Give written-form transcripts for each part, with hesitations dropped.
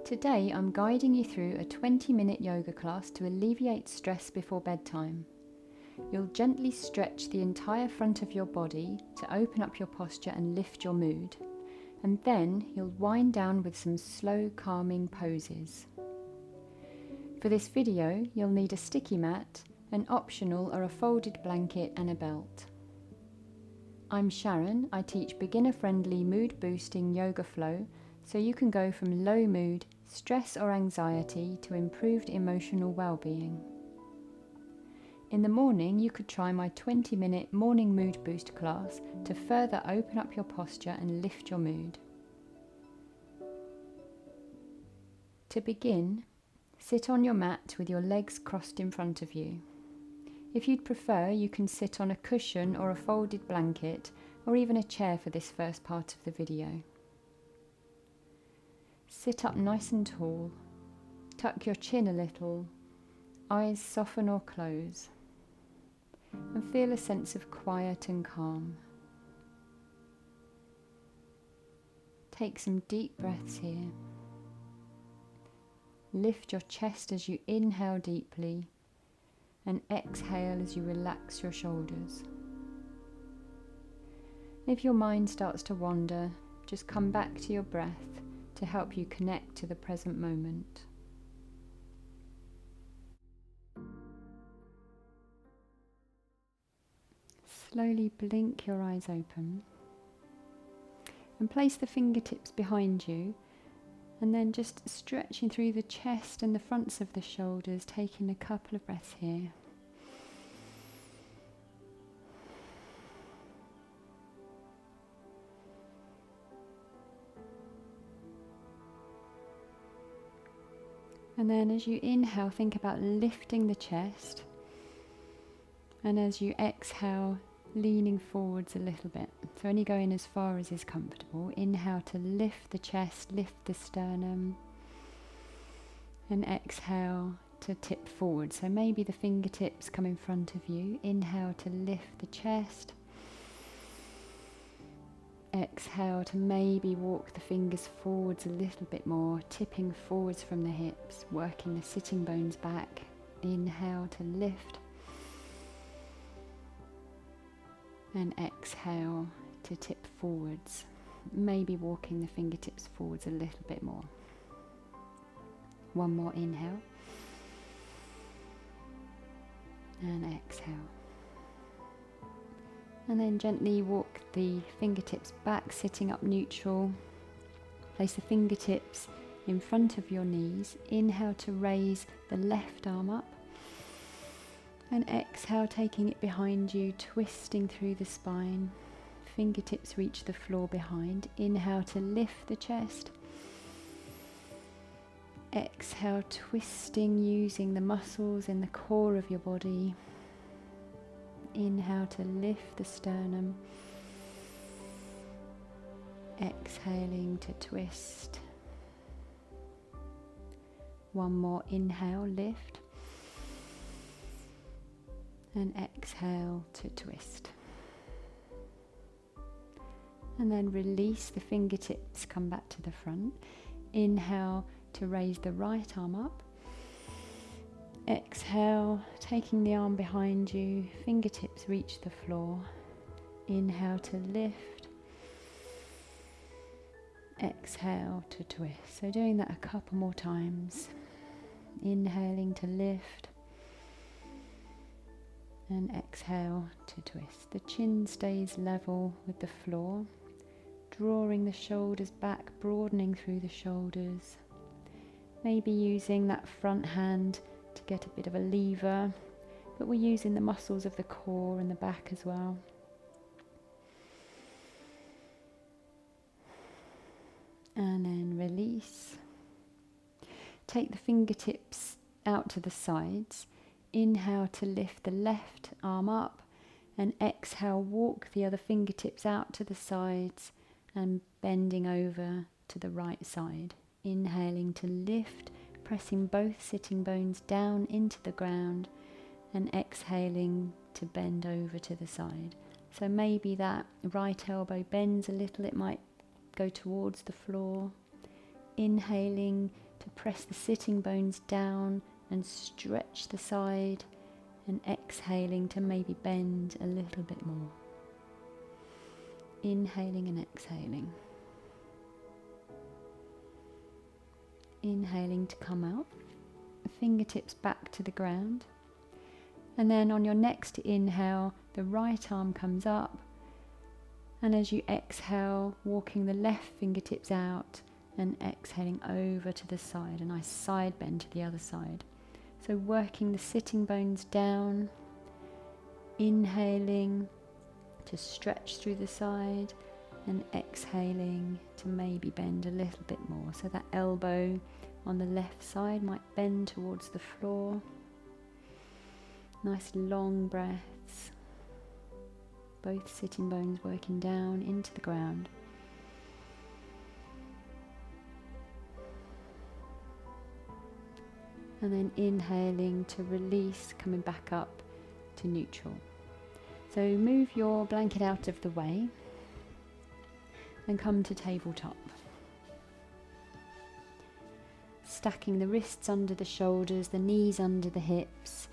Today I'm guiding you through a 20-minute yoga class to alleviate stress before bedtime. You'll gently stretch the entire front of your body to open up your posture and lift your mood, and then you'll wind down with some slow, calming poses. For this video, you'll need a sticky mat, an optional or a folded blanket and a belt. I'm Sharon. I teach beginner-friendly mood-boosting yoga flow so you can go from low mood, stress or anxiety to improved emotional well-being. In the morning, you could try my 20-minute morning mood boost class to further open up your posture and lift your mood. To begin, sit on your mat with your legs crossed in front of you. If you'd prefer, you can sit on a cushion or a folded blanket or even a chair for this first part of the video. Sit up nice and tall, tuck your chin a little, eyes soften or close, and feel a sense of quiet and calm. Take some deep breaths here. Lift your chest as you inhale deeply and exhale as you relax your shoulders. If your mind starts to wander, just come back to your breath to help you connect to the present moment. Slowly blink your eyes open and place the fingertips behind you, and then just stretching through the chest and the fronts of the shoulders, taking a couple of breaths here. And then as you inhale, think about lifting the chest, and as you exhale, leaning forwards a little bit. So only going as far as is comfortable. Inhale to lift the chest, lift the sternum, and exhale to tip forward. So maybe the fingertips come in front of you. Inhale to lift the chest. Exhale to maybe walk the fingers forwards a little bit more, tipping forwards from the hips, working the sitting bones back. Inhale to lift. And exhale to tip forwards, maybe walking the fingertips forwards a little bit more. One more inhale. And exhale. And then gently walk the fingertips back, sitting up neutral. Place the fingertips in front of your knees. Inhale to raise the left arm up. And exhale, taking it behind you, twisting through the spine. Fingertips reach the floor behind. Inhale to lift the chest. Exhale, twisting, using the muscles in the core of your body. Inhale to lift the sternum. Exhaling to twist. One more inhale, lift. And exhale to twist. And then release the fingertips, come back to the front. Inhale to raise the right arm up. Exhale, taking the arm behind you, fingertips reach the floor. Inhale to lift. Exhale to twist. So doing that a couple more times. Inhaling to lift. And exhale to twist. The chin stays level with the floor. Drawing the shoulders back, broadening through the shoulders. Maybe using that front hand to get a bit of a lever, but we're using the muscles of the core and the back as well. And then release. Take the fingertips out to the sides. Inhale to lift the left arm up, and exhale, walk the other fingertips out to the sides and bending over to the right side. Inhaling to lift, pressing both sitting bones down into the ground, and exhaling to bend over to the side. So maybe that right elbow bends a little, it might go towards the floor. Inhaling to press the sitting bones down and stretch the side, and exhaling to maybe bend a little bit more. Inhaling and exhaling. Inhaling to come out, fingertips back to the ground. And then on your next inhale, the right arm comes up. And as you exhale, walking the left fingertips out and exhaling over to the side. A nice side bend to the other side. So working the sitting bones down, inhaling to stretch through the side and exhaling to maybe bend a little bit more. So that elbow on the left side might bend towards the floor. Nice long breaths. Both sitting bones working down into the ground. And then inhaling to release, coming back up to neutral. So move your blanket out of the way and come to tabletop. Stacking the wrists under the shoulders, the knees under the hips.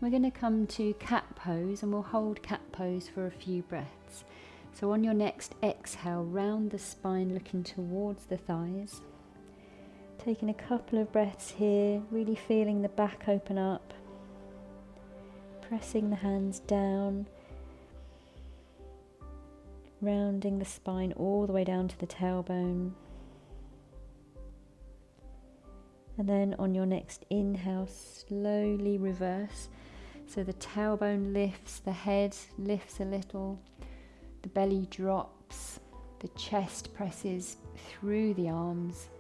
We're going to come to cat pose, and we'll hold cat pose for a few breaths. So on your next exhale, round the spine, looking towards the thighs. Taking a couple of breaths here, really feeling the back open up. Pressing the hands down. Rounding the spine all the way down to the tailbone. And then on your next inhale, slowly reverse. So the tailbone lifts, the head lifts a little, the belly drops, the chest presses through the arms,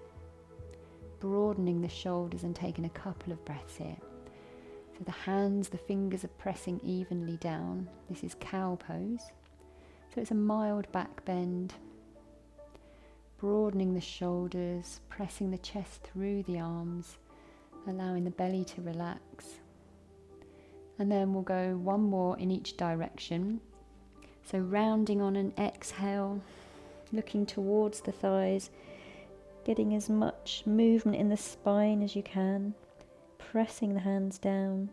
broadening the shoulders and taking a couple of breaths here. So the hands, the fingers are pressing evenly down. This is cow pose. So it's a mild back bend, broadening the shoulders, pressing the chest through the arms, allowing the belly to relax. And then we'll go one more in each direction. So rounding on an exhale, looking towards the thighs, getting as much movement in the spine as you can, pressing the hands down.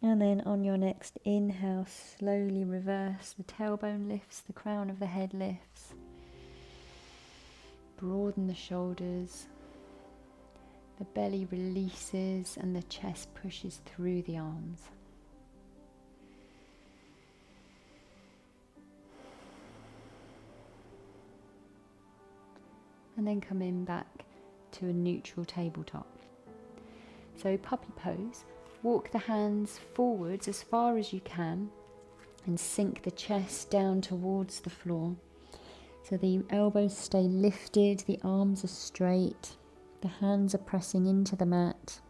And then on your next inhale, slowly reverse. The tailbone lifts, the crown of the head lifts. Broaden the shoulders. The belly releases and the chest pushes through the arms. And then come in back to a neutral tabletop. So puppy pose. Walk the hands forwards as far as you can and sink the chest down towards the floor. So the elbows stay lifted, the arms are straight, the hands are pressing into the mat,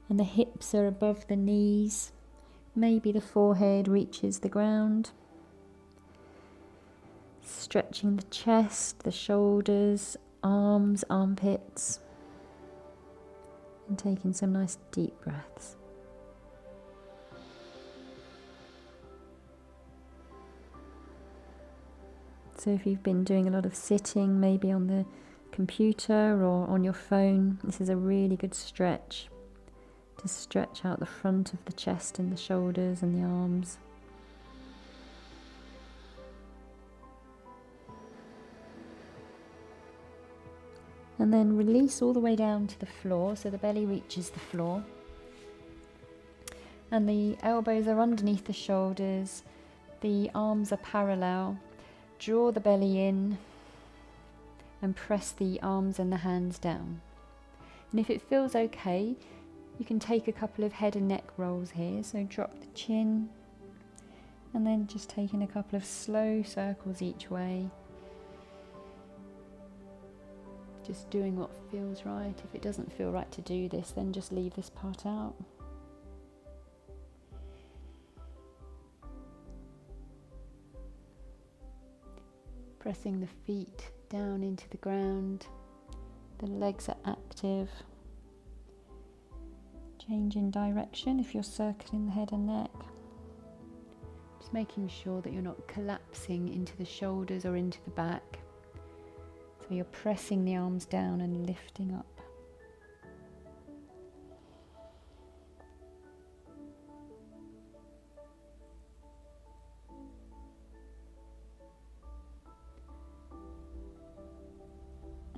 and the hips are above the knees. Maybe the forehead reaches the ground. Stretching the chest, the shoulders, arms, armpits. And taking some nice deep breaths. So if you've been doing a lot of sitting, maybe on the computer or on your phone, this is a really good stretch to stretch out the front of the chest and the shoulders and the arms. And then release all the way down to the floor, so the belly reaches the floor. And the elbows are underneath the shoulders, the arms are parallel. Draw the belly in and press the arms and the hands down. And if it feels okay, you can take a couple of head and neck rolls here. So drop the chin and then just taking a couple of slow circles each way. Just doing what feels right. If it doesn't feel right to do this, then just leave this part out. Pressing the feet down into the ground. The legs are active. Change in direction if you're circling the head and neck. Just making sure that you're not collapsing into the shoulders or into the back. So you're pressing the arms down and lifting up.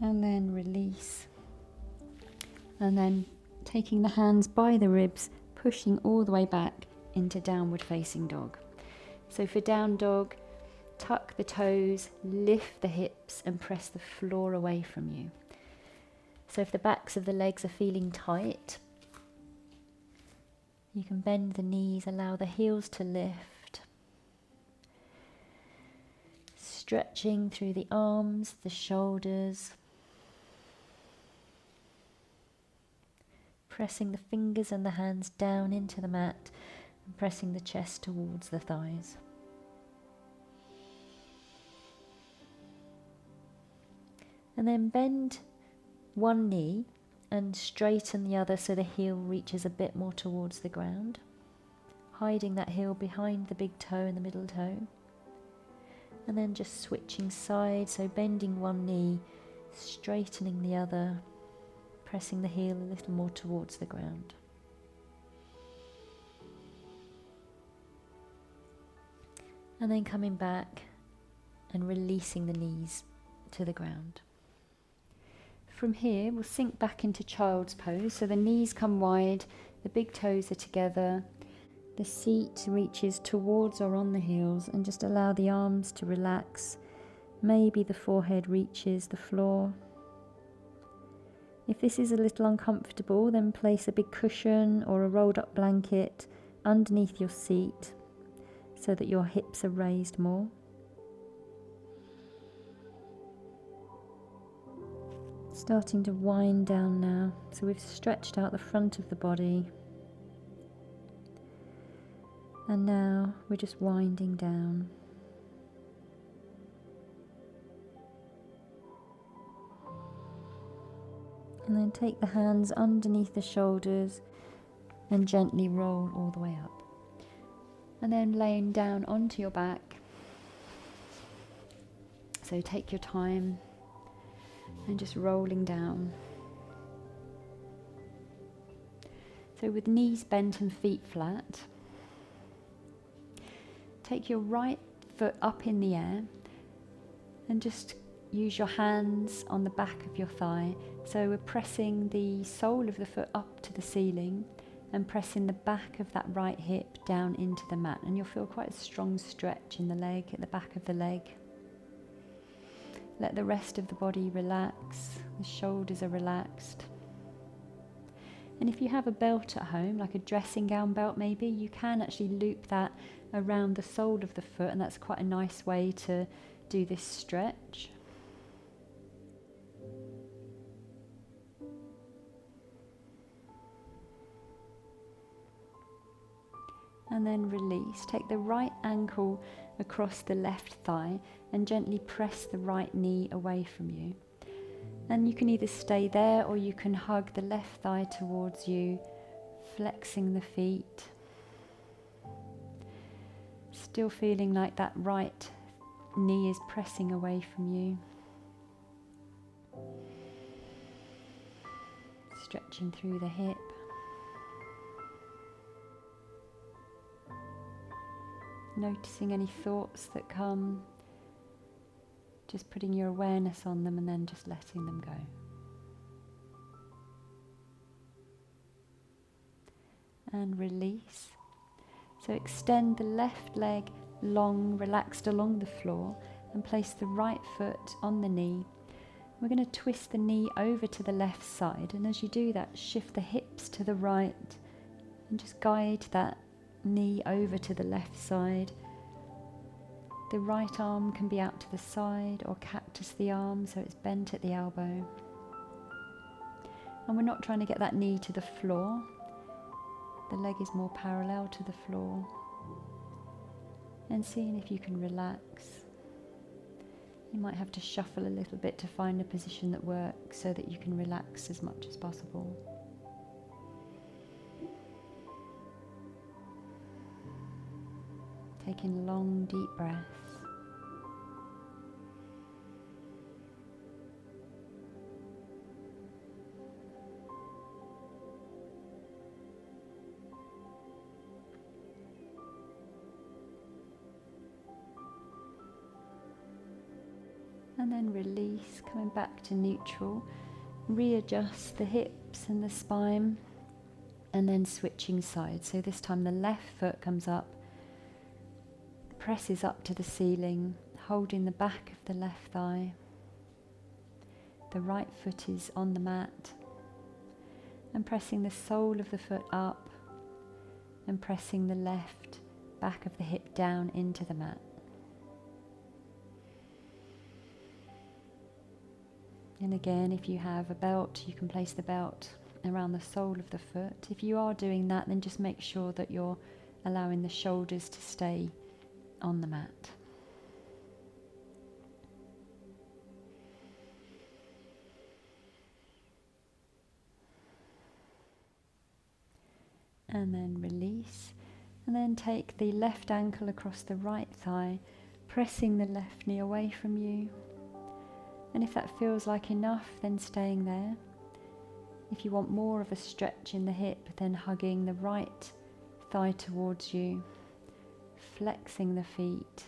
And then release. And then taking the hands by the ribs, pushing all the way back into downward facing dog. So for down dog, tuck the toes, lift the hips and press the floor away from you. So if the backs of the legs are feeling tight, you can bend the knees, allow the heels to lift. Stretching through the arms, the shoulders. Pressing the fingers and the hands down into the mat and pressing the chest towards the thighs. And then bend one knee and straighten the other so the heel reaches a bit more towards the ground, hiding that heel behind the big toe and the middle toe. And then just switching sides, so bending one knee, straightening the other, pressing the heel a little more towards the ground. And then coming back and releasing the knees to the ground. From here, we'll sink back into child's pose. So the knees come wide, the big toes are together, the seat reaches towards or on the heels, and just allow the arms to relax. Maybe the forehead reaches the floor. If this is a little uncomfortable, then place a big cushion or a rolled up blanket underneath your seat so that your hips are raised more. Starting to wind down now, so we've stretched out the front of the body. And now we're just winding down. And then take the hands underneath the shoulders and gently roll all the way up. And then laying down onto your back. So take your time and just rolling down. So with knees bent and feet flat, take your right foot up in the air and just use your hands on the back of your thigh. So we're pressing the sole of the foot up to the ceiling and pressing the back of that right hip down into the mat. And you'll feel quite a strong stretch in the leg, at the back of the leg. Let the rest of the body relax. The shoulders are relaxed. And if you have a belt at home, like a dressing gown belt maybe, you can actually loop that around the sole of the foot, and that's quite a nice way to do this stretch. And then release. Take the right ankle across the left thigh and gently press the right knee away from you. And you can either stay there or you can hug the left thigh towards you, flexing the feet. Still feeling like that right knee is pressing away from you. Stretching through the hip. Noticing any thoughts that come, just putting your awareness on them and then just letting them go. And release. So extend the left leg long, relaxed along the floor, and place the right foot on the knee. We're going to twist the knee over to the left side, and as you do that, shift the hips to the right and just guide that knee over to the left side. The right arm can be out to the side or cactus the arm so it's bent at the elbow. And we're not trying to get that knee to the floor. The leg is more parallel to the floor. And seeing if you can relax. You might have to shuffle a little bit to find a position that works so that you can relax as much as possible. taking long, deep breaths. And then release, coming back to neutral. Readjust the hips and the spine, and then switching sides. So this time the left foot comes up, presses up to the ceiling, holding the back of the left thigh. The right foot is on the mat, and pressing the sole of the foot up, and pressing the left back of the hip down into the mat. And again, if you have a belt, you can place the belt around the sole of the foot. If you are doing that, then just make sure that you're allowing the shoulders to stay on the mat. And then release. And then take the left ankle across the right thigh, pressing the left knee away from you. And if that feels like enough, then staying there. If you want more of a stretch in the hip, then hugging the right thigh towards you, flexing the feet.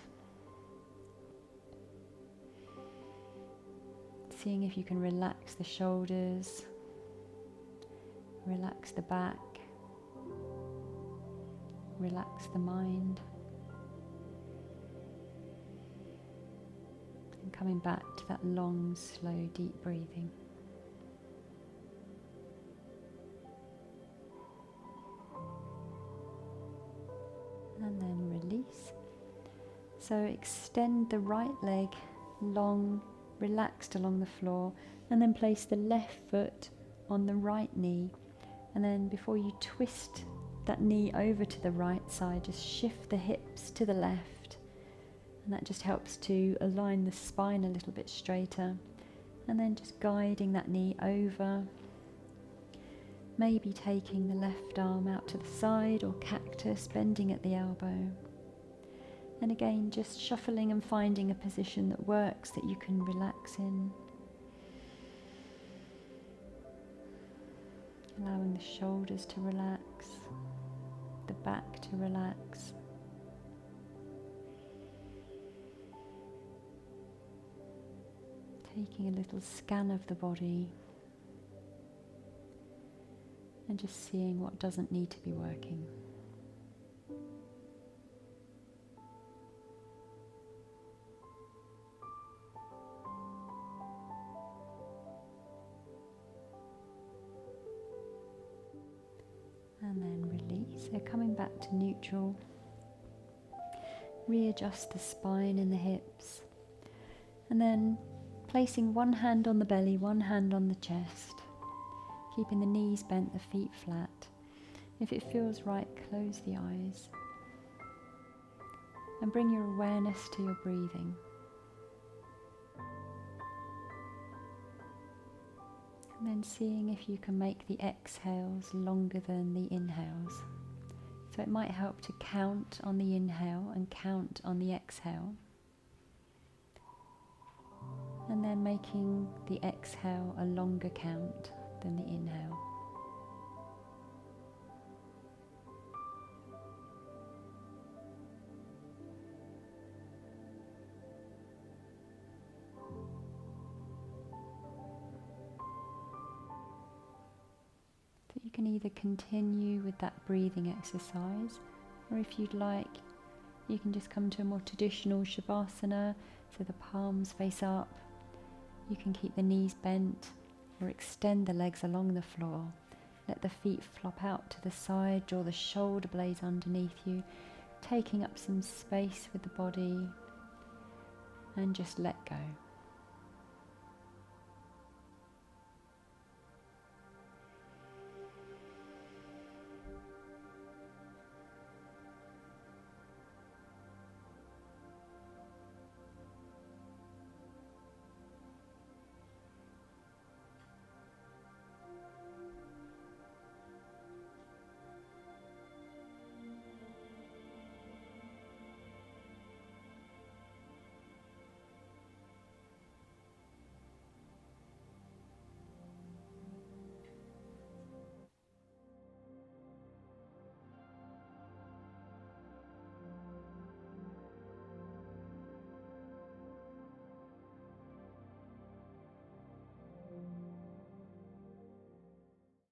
Seeing if you can relax the shoulders, relax the back, relax the mind. And coming back to that long, slow, deep breathing. And then release. So extend the right leg long, relaxed along the floor, and then place the left foot on the right knee. And then before you twist that knee over to the right side, just shift the hips to the left. And that just helps to align the spine a little bit straighter. And then just guiding that knee over. Maybe taking the left arm out to the side, or cactus, bending at the elbow. And again, just shuffling and finding a position that works, that you can relax in. Allowing the shoulders to relax, the back to relax. Taking a little scan of the body and just seeing what doesn't need to be working. And then release. So coming back to neutral. Readjust the spine and the hips. And then placing one hand on the belly, one hand on the chest. Keeping the knees bent, the feet flat. If it feels right, close the eyes. And bring your awareness to your breathing. And then seeing if you can make the exhales longer than the inhales. So it might help to count on the inhale and count on the exhale. And then making the exhale a longer count than the inhale. So you can either continue with that breathing exercise, or if you'd like, you can just come to a more traditional Savasana, so the palms face up. You can keep the knees bent, or extend the legs along the floor. Let the feet flop out to the side, draw the shoulder blades underneath you, taking up some space with the body, and just let go.